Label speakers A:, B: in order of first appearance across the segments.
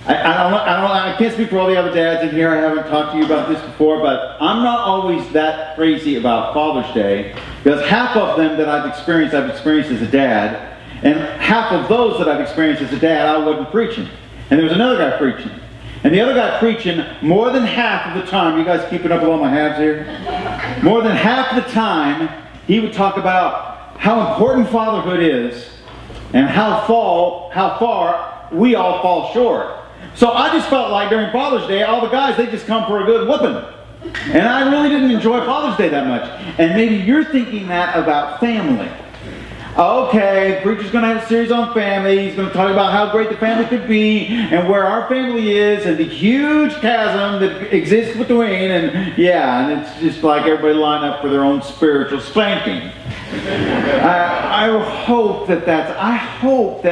A: I can't speak for all the other dads in here. I haven't talked to you about this before, but I'm not always that crazy about Father's Day, because half of them that I've experienced as a dad, and half of those that I've experienced as a dad, I wasn't preaching. And there was another guy preaching. And the other guy preaching, more than half of the time, you guys keeping up with all my halves here? More than half of the time, he would talk about how important fatherhood is and how far we all fall short. So I just felt like during Father's Day, all the guys, they just come for a good whooping. And I really didn't enjoy Father's Day that much. And maybe you're thinking that about family. Okay, the preacher's going to have a series on family. He's going to talk about how great the family could be and where our family is and the huge chasm that exists between. And it's just like everybody line up for their own spiritual spanking. I hope that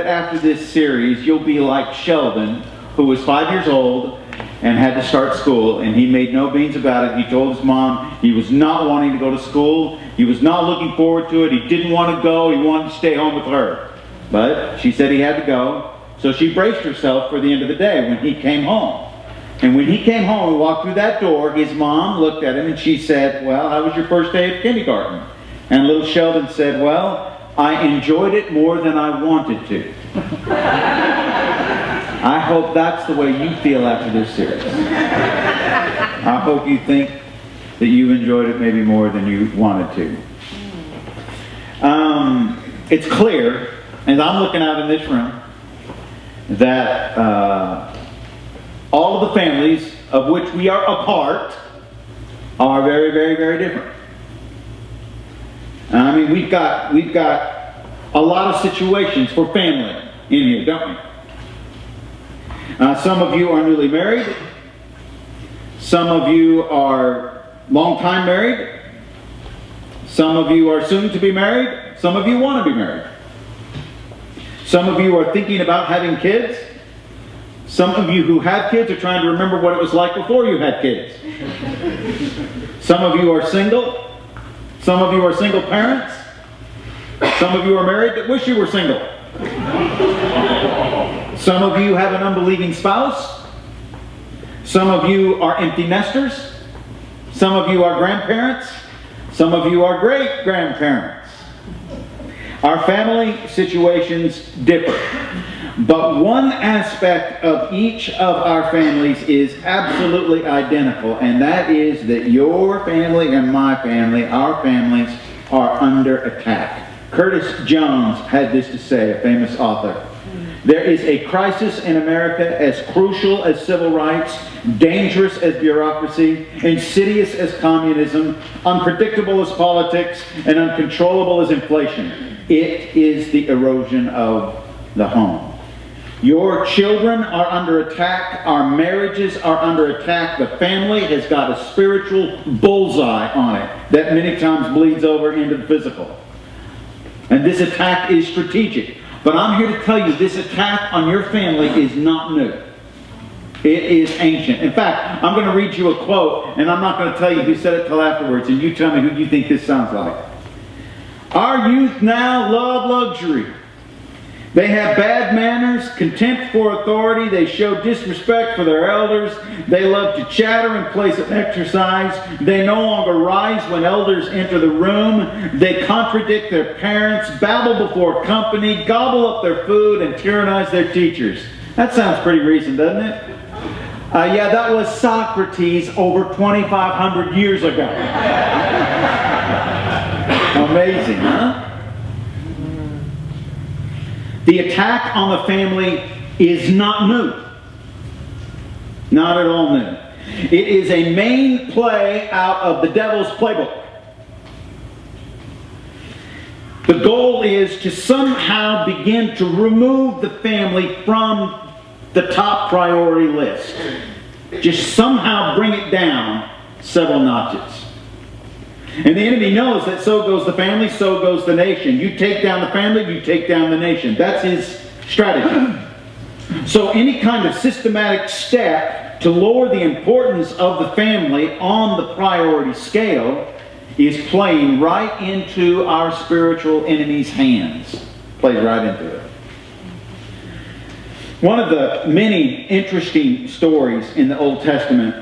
A: after this series you'll be like Sheldon, who was 5 years old and had to start school, and he made no beans about it. He told his mom he was not wanting to go to school. He was not looking forward to it. He didn't want to go. He wanted to stay home with her. But she said he had to go, so she braced herself for the end of the day when he came home. And when he came home and walked through that door, his mom looked at him and she said, "Well, how was your first day of kindergarten?" And little Sheldon said, "Well, I enjoyed it more than I wanted to." I hope that's the way you feel after this series. I hope you think that you enjoyed it maybe more than you wanted to. It's clear, as I'm looking out in this room, that all of the families of which we are a part are very, very, very different. I mean, we've got a lot of situations for family in here, don't we? Some of you are newly married. Some of you are long time married. Some of you are soon to be married. Some of you want to be married. Some of you are thinking about having kids. Some of you who have kids are trying to remember what it was like before you had kids. Some of you are single. Some of you are single parents. Some of you are married that wish you were single. Some of you have an unbelieving spouse. Some of you are empty nesters. Some of you are grandparents. Some of you are great-grandparents. Our family situations differ. But one aspect of each of our families is absolutely identical, and that is that your family and my family, our families, are under attack. Curtis Jones had this to say, a famous author. There is a crisis in America as crucial as civil rights, dangerous as bureaucracy, insidious as communism, unpredictable as politics, and uncontrollable as inflation. It is the erosion of the home. Your children are under attack. Our marriages are under attack. The family has got a spiritual bullseye on it that many times bleeds over into the physical. And this attack is strategic. But I'm here to tell you, this attack on your family is not new. It is ancient. In fact, I'm going to read you a quote, and I'm not going to tell you who said it till afterwards, and you tell me who you think this sounds like. Our youth now love luxury. They have bad manners, contempt for authority. They show disrespect for their elders. They love to chatter in place of exercise. They no longer rise when elders enter the room. They contradict their parents, babble before company, gobble up their food, and tyrannize their teachers. That sounds pretty recent, doesn't it? Yeah, that was Socrates over 2,500 years ago. Amazing, huh? The attack on the family is not new. Not at all new. It is a main play out of the devil's playbook. The goal is to somehow begin to remove the family from the top priority list. Just somehow bring it down several notches. And the enemy knows that so goes the family, so goes the nation. You take down the family, you take down the nation. That's his strategy. So any kind of systematic step to lower the importance of the family on the priority scale is playing right into our spiritual enemy's hands. Plays right into it. One of the many interesting stories in the Old Testament,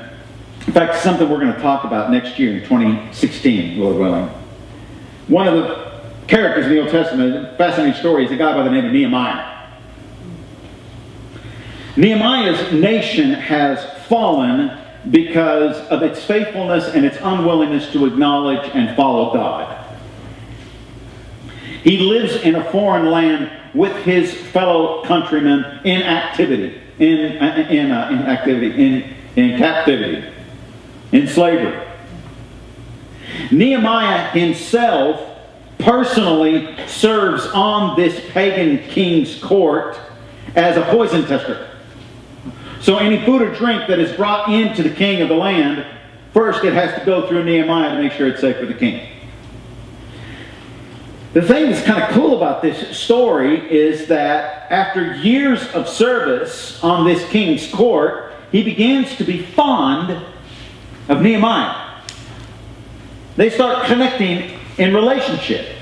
A: in fact, something we're going to talk about next year in 2016, Lord willing. One of the characters in the Old Testament, a fascinating story, is a guy by the name of Nehemiah. Nehemiah's nation has fallen because of its faithfulness and its unwillingness to acknowledge and follow God. He lives in a foreign land with his fellow countrymen in captivity, in slavery. Nehemiah himself personally serves on this pagan king's court as a poison tester. So any food or drink that is brought into the king of the land, first it has to go through Nehemiah to make sure it's safe for the king. The thing that's kind of cool about this story is that after years of service on this king's court, he begins to be fond of Nehemiah. They start connecting in relationship.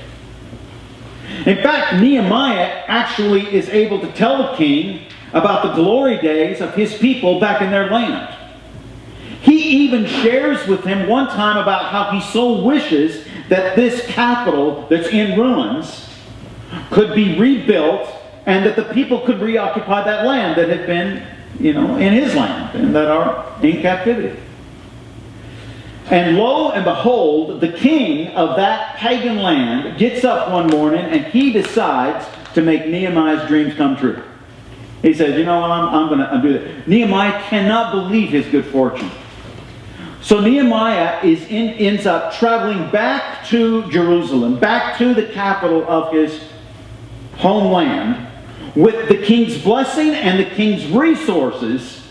A: In fact, Nehemiah actually is able to tell the king about the glory days of his people back in their land. He even shares with him one time about how he so wishes that this capital that's in ruins could be rebuilt and that the people could reoccupy that land that had been, in his land and that are in captivity. And lo and behold, the king of that pagan land gets up one morning and he decides to make Nehemiah's dreams come true. He says, you know what, I'm going to do that. Nehemiah cannot believe his good fortune. So Nehemiah ends up traveling back to Jerusalem, back to the capital of his homeland, with the king's blessing and the king's resources.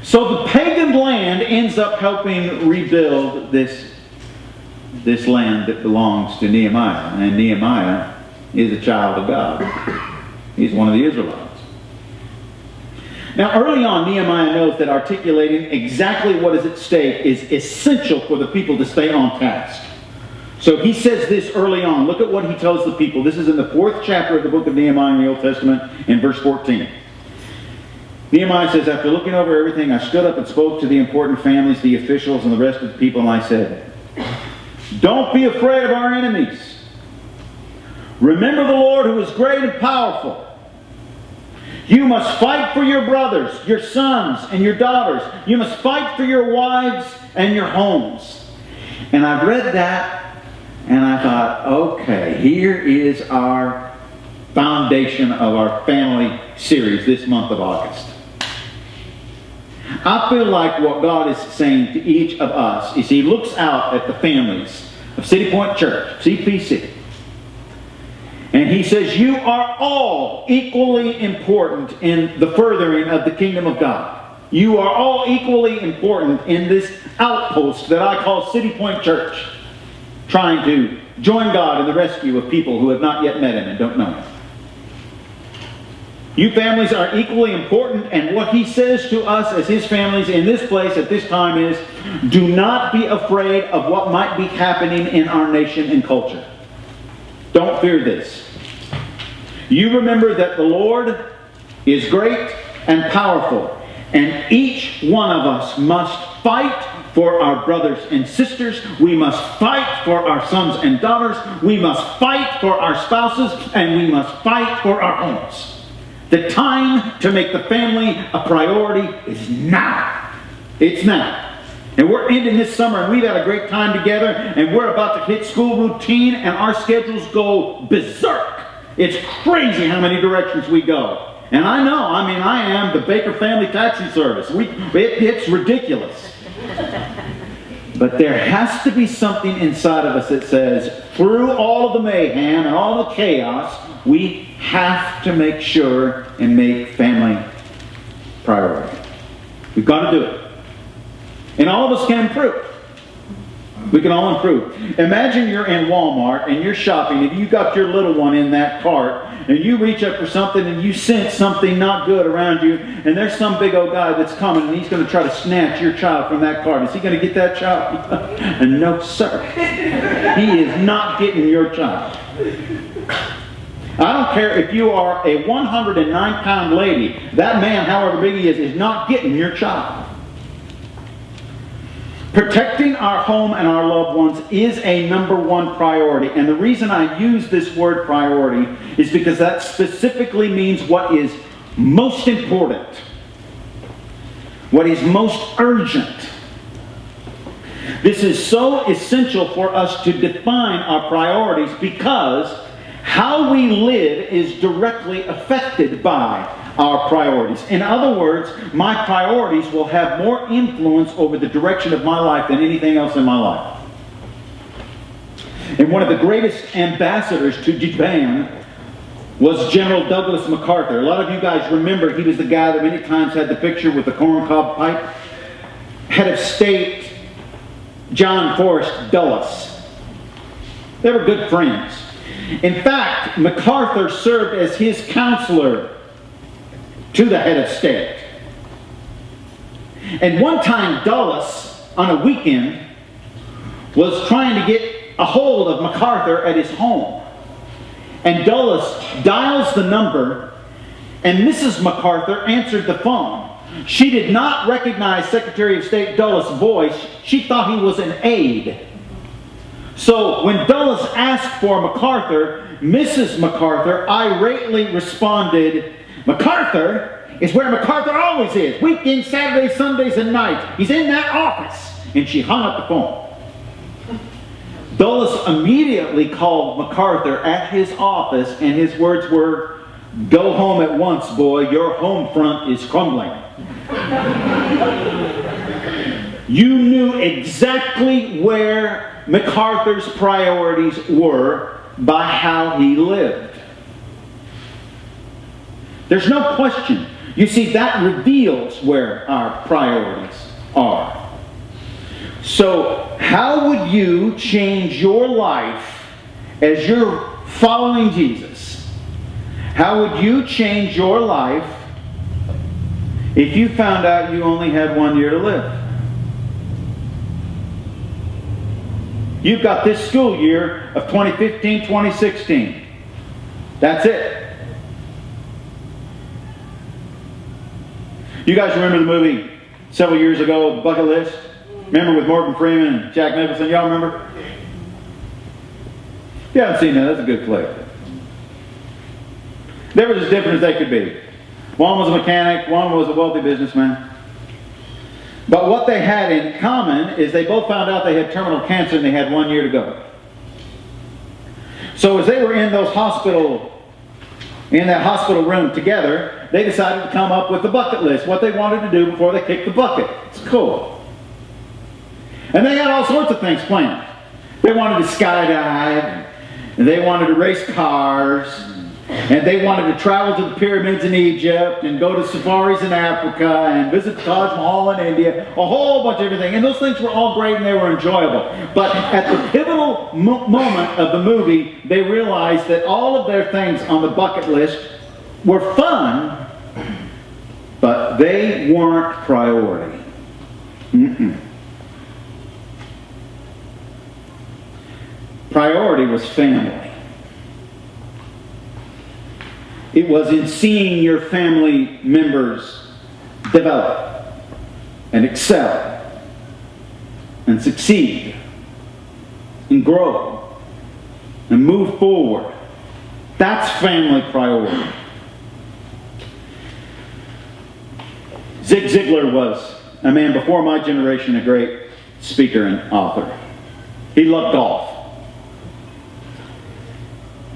A: So the pagan land ends up helping rebuild this land that belongs to Nehemiah. And Nehemiah is a child of God. He's one of the Israelites. Now, early on, Nehemiah knows that articulating exactly what is at stake is essential for the people to stay on task. So he says this early on. Look at what he tells the people. This is in the 4th chapter of the book of Nehemiah in the Old Testament, in verse 14. Nehemiah says, after looking over everything, I stood up and spoke to the important families, the officials, and the rest of the people, and I said, don't be afraid of our enemies. Remember the Lord who is great and powerful. You must fight for your brothers, your sons, and your daughters. You must fight for your wives and your homes. And I read that, and I thought, okay, here is our foundation of our family series this month of August. I feel like what God is saying to each of us is He looks out at the families of City Point Church, CPC, and He says, you are all equally important in the furthering of the kingdom of God. You are all equally important in this outpost that I call City Point Church, trying to join God in the rescue of people who have not yet met Him and don't know Him. You families are equally important, and what He says to us as His families in this place at this time is, do not be afraid of what might be happening in our nation and culture. Don't fear this. You remember that the Lord is great and powerful, and each one of us must fight for our brothers and sisters. We must fight for our sons and daughters. We must fight for our spouses, and we must fight for our homes. The time to make the family a priority is now. It's now. And we're ending this summer, and we've had a great time together, and we're about to hit school routine, and our schedules go berserk. It's crazy how many directions we go. And I know, I am the Baker Family Taxi Service. It's ridiculous. But there has to be something inside of us that says, through all of the mayhem and all the chaos, we have to make sure and make family priority. We've got to do it. And all of us can improve. We can all improve. Imagine you're in Walmart and you're shopping and you got your little one in that cart and you reach up for something and you sense something not good around you and there's some big old guy that's coming and he's going to try to snatch your child from that cart. Is he going to get that child? No, sir. He is not getting your child. I don't care if you are a 109-pound lady. That man, however big he is not getting your child. Protecting our home and our loved ones is a number one priority. And the reason I use this word priority is because that specifically means what is most important, what is most urgent. This is so essential for us to define our priorities because how we live is directly affected by our priorities. In other words, my priorities will have more influence over the direction of my life than anything else in my life. And one of the greatest ambassadors to Japan was General Douglas MacArthur. A lot of you guys remember he was the guy that many times had the picture with the corncob pipe. Head of State John Forrest Dulles. They were good friends. In fact, MacArthur served as his counselor to the head of state. And one time Dulles, on a weekend, was trying to get a hold of MacArthur at his home. And Dulles dials the number, and Mrs. MacArthur answered the phone. She did not recognize Secretary of State Dulles' voice. She thought he was an aide. So when Dulles asked for MacArthur, Mrs. MacArthur irately responded, "MacArthur is where MacArthur always is. Weekends, Saturdays, Sundays, and nights. He's in that office." And she hung up the phone. Dulles immediately called MacArthur at his office, and his words were, "Go home at once, boy. Your home front is crumbling." You knew exactly where MacArthur's priorities were by how he lived. There's no question. You see, that reveals where our priorities are. So, how would you change your life as you're following Jesus? How would you change your life if you found out you only had 1 year to live? You've got this school year of 2015-2016. That's it. You guys remember the movie several years ago, Bucket List? Remember with Morgan Freeman and Jack Nicholson? Y'all remember? If you haven't seen that, that's a good flick. They were as different as they could be. One was a mechanic, one was a wealthy businessman. But what they had in common is they both found out they had terminal cancer and they had 1 year to go. So as they were in that hospital room together, they decided to come up with the bucket list, what they wanted to do before they kicked the bucket. It's cool. And they had all sorts of things planned. They wanted to skydive, and they wanted to race cars, and they wanted to travel to the pyramids in Egypt, and go to safaris in Africa, and visit Taj Mahal in India, a whole bunch of everything. And those things were all great and they were enjoyable. But at the pivotal moment of the movie, they realized that all of their things on the bucket list were fun, but they weren't priority. Priority was family. It was in seeing your family members develop and excel and succeed and grow and move forward. That's family priority. Zig Ziglar was a man before my generation, a great speaker and author. He loved golf.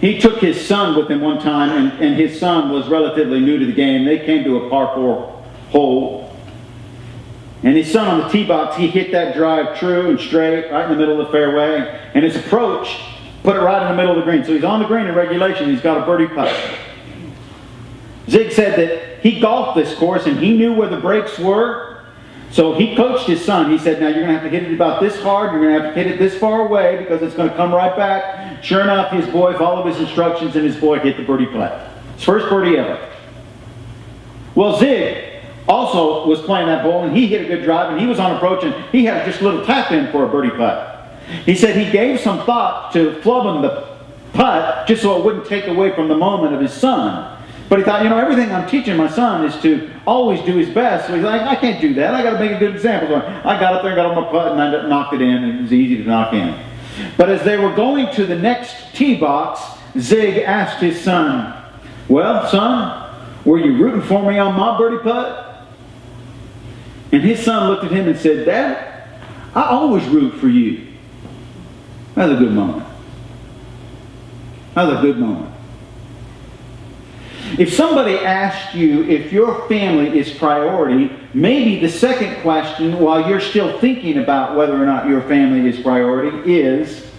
A: He took his son with him one time, and his son was relatively new to the game. They came to a par 4 hole. And his son on the tee box, he hit that drive true and straight, right in the middle of the fairway. And his approach put it right in the middle of the green. So he's on the green in regulation. He's got a birdie putt. Zig said that he golfed this course, and he knew where the breaks were. So he coached his son. He said, now you're going to have to hit it about this hard. You're going to have to hit it this far away because it's going to come right back. Sure enough, his boy followed his instructions and his boy hit the birdie putt. His first birdie ever. Well, Zig also was playing that hole and he hit a good drive and he was on approach and he had just a little tap in for a birdie putt. He said he gave some thought to flubbing putt just so it wouldn't take away from the moment of his son. But he thought, everything I'm teaching my son is to always do his best. So he's like, I can't do that. I got to make a good example. So I got up there and got on my putt and I knocked it in. And it was easy to knock in. But as they were going to the next tee box, Zig asked his son, "Well, son, were you rooting for me on my birdie putt?" And his son looked at him and said, "Dad, I always root for you." That was a good moment. That was a good moment. If somebody asked you if your family is priority, maybe the second question, while you're still thinking about whether or not your family is priority, is,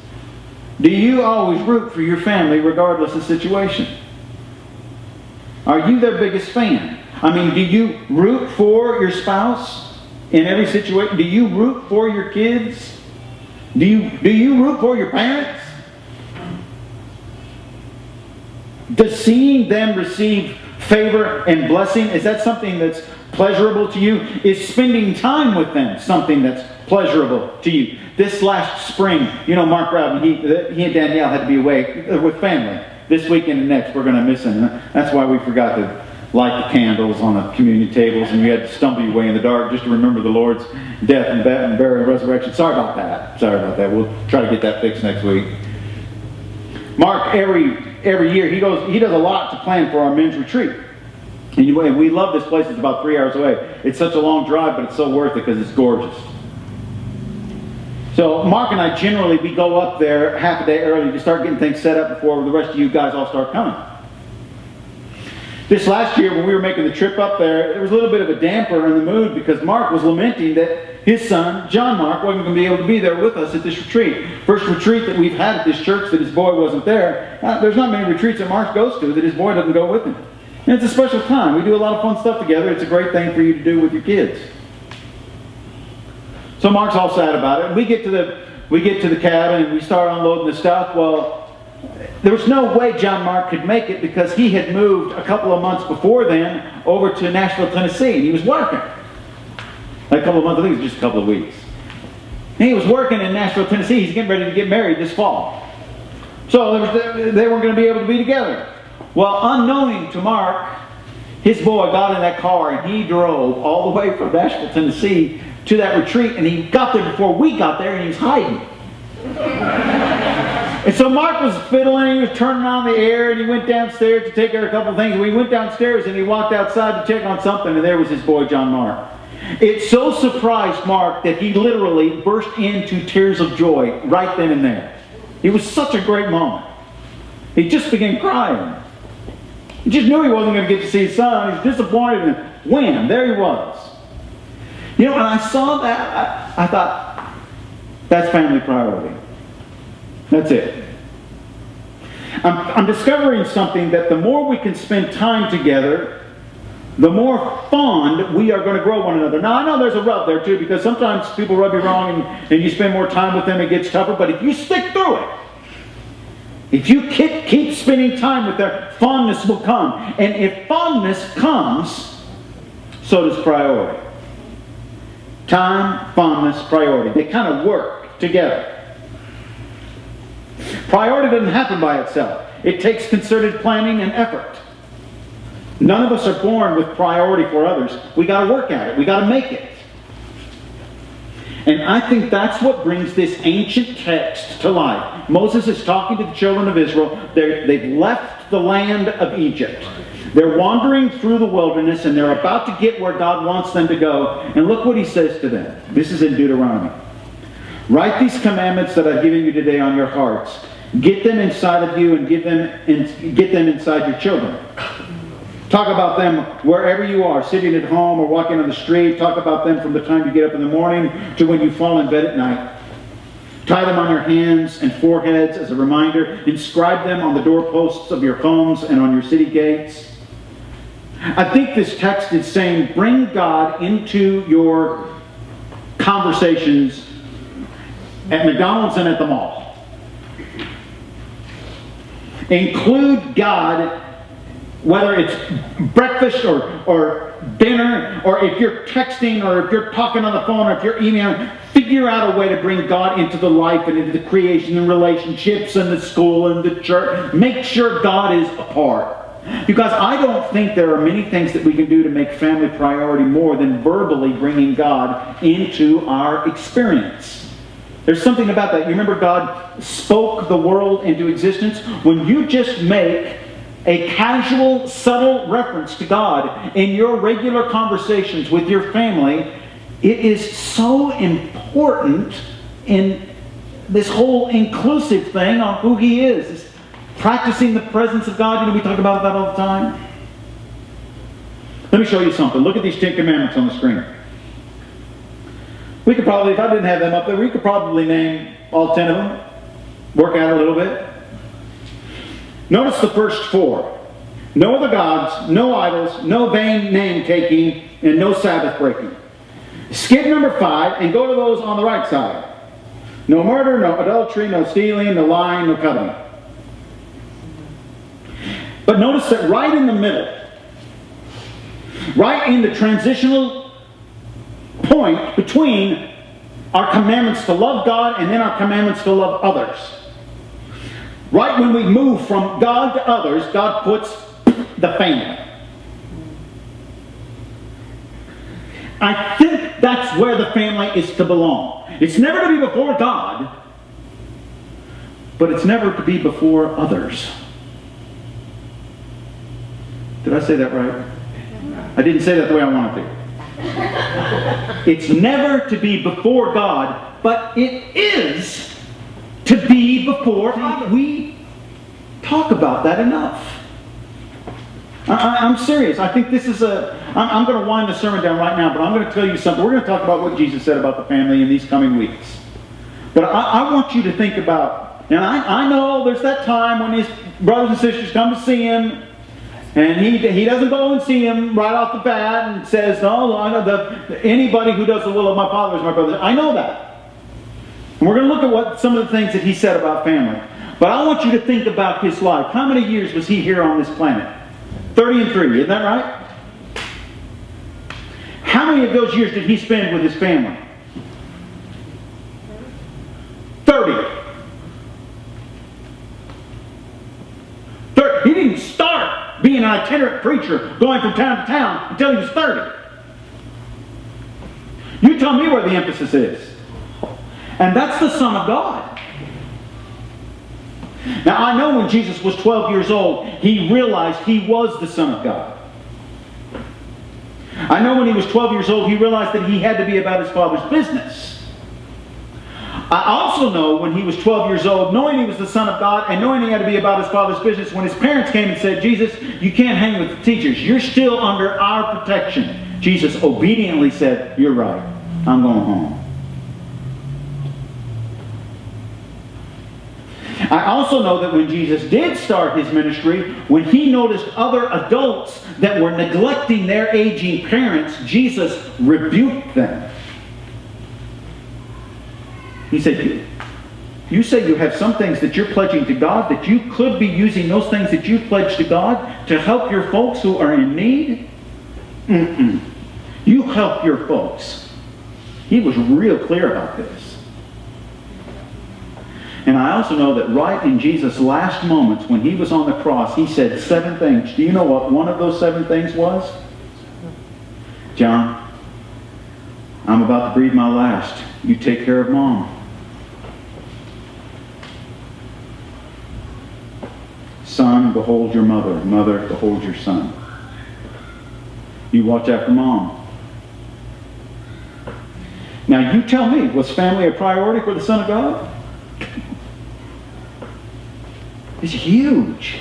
A: do you always root for your family regardless of situation? Are you their biggest fan? I mean, do you root for your spouse in every situation? Do you root for your kids? Do you root for your parents? Does seeing them receive favor and blessing, is that something that's pleasurable to you? Is spending time with them something that's pleasurable to you? This last spring, Mark Rowden, he and Danielle had to be away with family. This weekend and next, we're going to miss him. That's why we forgot to light the candles on the communion tables, and you had to stumble your way in the dark just to remember the Lord's death and burial and resurrection. Sorry about that. We'll try to get that fixed next week. Mark, every year, he does a lot to plan for our men's retreat. And we love this place. It's about 3 hours away. It's such a long drive, but it's so worth it because it's gorgeous. So Mark and I we go up there half a day early to start getting things set up before the rest of you guys all start coming. This last year when we were making the trip up there, there was a little bit of a damper in the mood because Mark was lamenting that his son, John Mark, wasn't going to be able to be there with us at this retreat. First retreat that we've had at this church that his boy wasn't there. There's not many retreats that Mark goes to that his boy doesn't go with him. And it's a special time. We do a lot of fun stuff together. It's a great thing for you to do with your kids. So Mark's all sad about it. We get to the cabin and we start unloading the stuff. Well, there was no way John Mark could make it because he had moved a couple of months before then over to Nashville, Tennessee, and he was working. A couple of months, I think it was just a couple of weeks. And he was working in Nashville, Tennessee. He's getting ready to get married this fall. So they weren't going to be able to be together. Well, unknowing to Mark, his boy got in that car and he drove all the way from Nashville, Tennessee to that retreat, and he got there before we got there and he was hiding. And so Mark was fiddling, he was turning on the air, and he went downstairs to take care of a couple of things. We went downstairs and he walked outside to check on something, and there was his boy John Mark. It so surprised Mark that he literally burst into tears of joy right then and there. It was such a great moment. He just began crying. He just knew he wasn't going to get to see his son. He was disappointed, and wham, there he was. When I saw that, I thought, that's family priority. That's it. I'm discovering something that the more we can spend time together, the more fond we are going to grow one another. Now, I know there's a rub there too, because sometimes people rub you wrong and you spend more time with them, it gets tougher. But if you stick through it, if you keep spending time with them, fondness will come. And if fondness comes, so does priority. Time, fondness, priority. They kind of work together. Priority doesn't happen by itself. It takes concerted planning and effort. None of us are born with priority for others. We got to work at it. We got to make it. And I think that's what brings this ancient text to life. Moses is talking to the children of Israel. They've left the land of Egypt. They're wandering through the wilderness, and they're about to get where God wants them to go. And look what he says to them. This is in Deuteronomy. Write these commandments that I've given you today on your hearts. Get them inside of you and get them inside your children. Talk about them wherever you are, sitting at home or walking on the street. Talk about them from the time you get up in the morning to when you fall in bed at night. Tie them on your hands and foreheads as a reminder. Inscribe them on the doorposts of your homes and on your city gates. I think this text is saying, bring God into your conversations at McDonald's and at the mall. Include God Whether it's breakfast or dinner, or if you're texting, or if you're talking on the phone, or if you're emailing, figure out a way to bring God into the life and into the creation and relationships and the school and the church. Make sure God is a part. Because I don't think there are many things that we can do to make family priority more than verbally bringing God into our experience. There's something about that. You remember God spoke the world into existence? When you just make a casual, subtle reference to God in your regular conversations with your family, it is so important in this whole inclusive thing on who He is. Practicing the presence of God. We talk about that all the time. Let me show you something. Look at these 10 Commandments on the screen. We could probably, if I didn't have them up there, we could probably name all 10 of them. Work out a little bit. Notice the first 4. No other gods, no idols, no vain name-taking, and no Sabbath breaking. Skip number 5 and go to those on the right side. No murder, no adultery, no stealing, no lying, no coveting. But notice that right in the middle, right in the transitional point between our commandments to love God and then our commandments to love others, right when we move from God to others, God puts the family. I think that's where the family is to belong. It's never to be before God, but it's never to be before others. Did I say that right? I didn't say that the way I wanted to. It's never to be before God, but it is to be before God. We talk about that enough. I'm serious. I think this is I'm going to wind the sermon down right now, but I'm going to tell you something. We're going to talk about what Jesus said about the family in these coming weeks. But I want you to think about, and I know there's that time when his brothers and sisters come to see him, and he doesn't go and see him right off the bat and says, "No, I know anybody who does the will of my Father is my brother." I know that. And we're going to look at what some of the things that he said about family. But I want you to think about his life. How many years was he here on this planet? 33, isn't that right? How many of those years did he spend with his family? 30. He didn't start being an itinerant preacher going from town to town until he was 30. You tell me where the emphasis is. And that's the Son of God. Now I know when Jesus was 12 years old, he realized he was the Son of God. I know when he was 12 years old, he realized that he had to be about his Father's business. I also know when he was 12 years old, knowing he was the Son of God and knowing he had to be about his Father's business, when his parents came and said, "Jesus, you can't hang with the teachers. You're still under our protection." Jesus obediently said, "You're right. I'm going home." I also know that when Jesus did start his ministry, when he noticed other adults that were neglecting their aging parents, Jesus rebuked them. He said, you say you have some things that you're pledging to God, that you could be using those things that you've pledged to God to help your folks who are in need? You help your folks. He was real clear about this. And I also know that right in Jesus' last moments, when he was on the cross, he said 7 things. Do you know what one of those 7 things was? "John, I'm about to breathe my last. You take care of Mom." "Son, behold your mother. Mother, behold your son. You watch after Mom." Now you tell me, was family a priority for the Son of God? It's huge.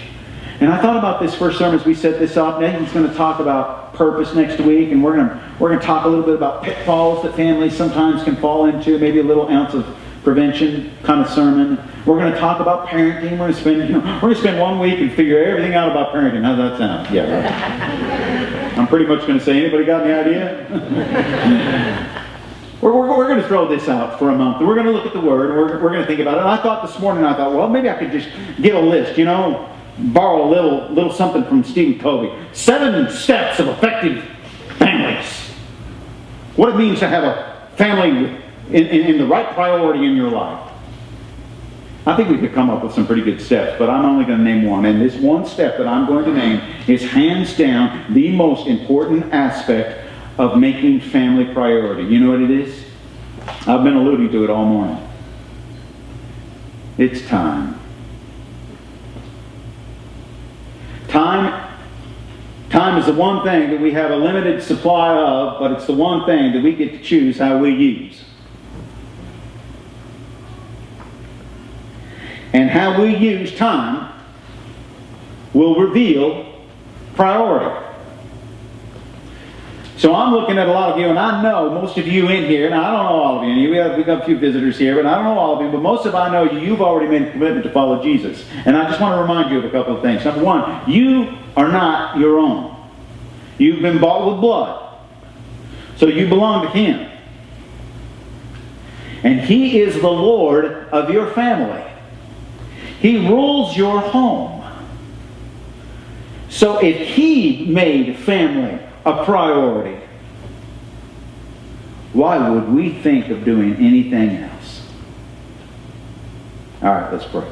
A: And I thought about this first sermon as we set this up. Nathan's going to talk about purpose next week, and we're going to talk a little bit about pitfalls that families sometimes can fall into, maybe a little ounce of prevention kind of sermon. We're going to talk about parenting. We're going to spend 1 week and figure everything out about parenting. How's that sound? Yeah, right. I'm pretty much going to say, anybody got any idea? We're going to throw this out for a month, and we're going to look at the Word, and we're going to think about it. And I thought this morning, well, maybe I could just get a list, borrow a little something from Stephen Covey. 7 steps of effective families. What it means to have a family in the right priority in your life. I think we could come up with some pretty good steps, but I'm only going to name one. And this one step that I'm going to name is hands down the most important aspect of making family priority. You know what it is? I've been alluding to it all morning. It's time. Time is the one thing that we have a limited supply of, but it's the one thing that we get to choose how we use. And how we use time will reveal priority. So I'm looking at a lot of you, and I know most of you in here, and I don't know all of you. We got a few visitors here, but I don't know all of you. But most of I know you've already made a commitment to follow Jesus. And I just want to remind you of a couple of things. Number one, you are not your own. You've been bought with blood. So you belong to Him. And He is the Lord of your family. He rules your home. So if He made family a priority, why would we think of doing anything else? All right, let's pray.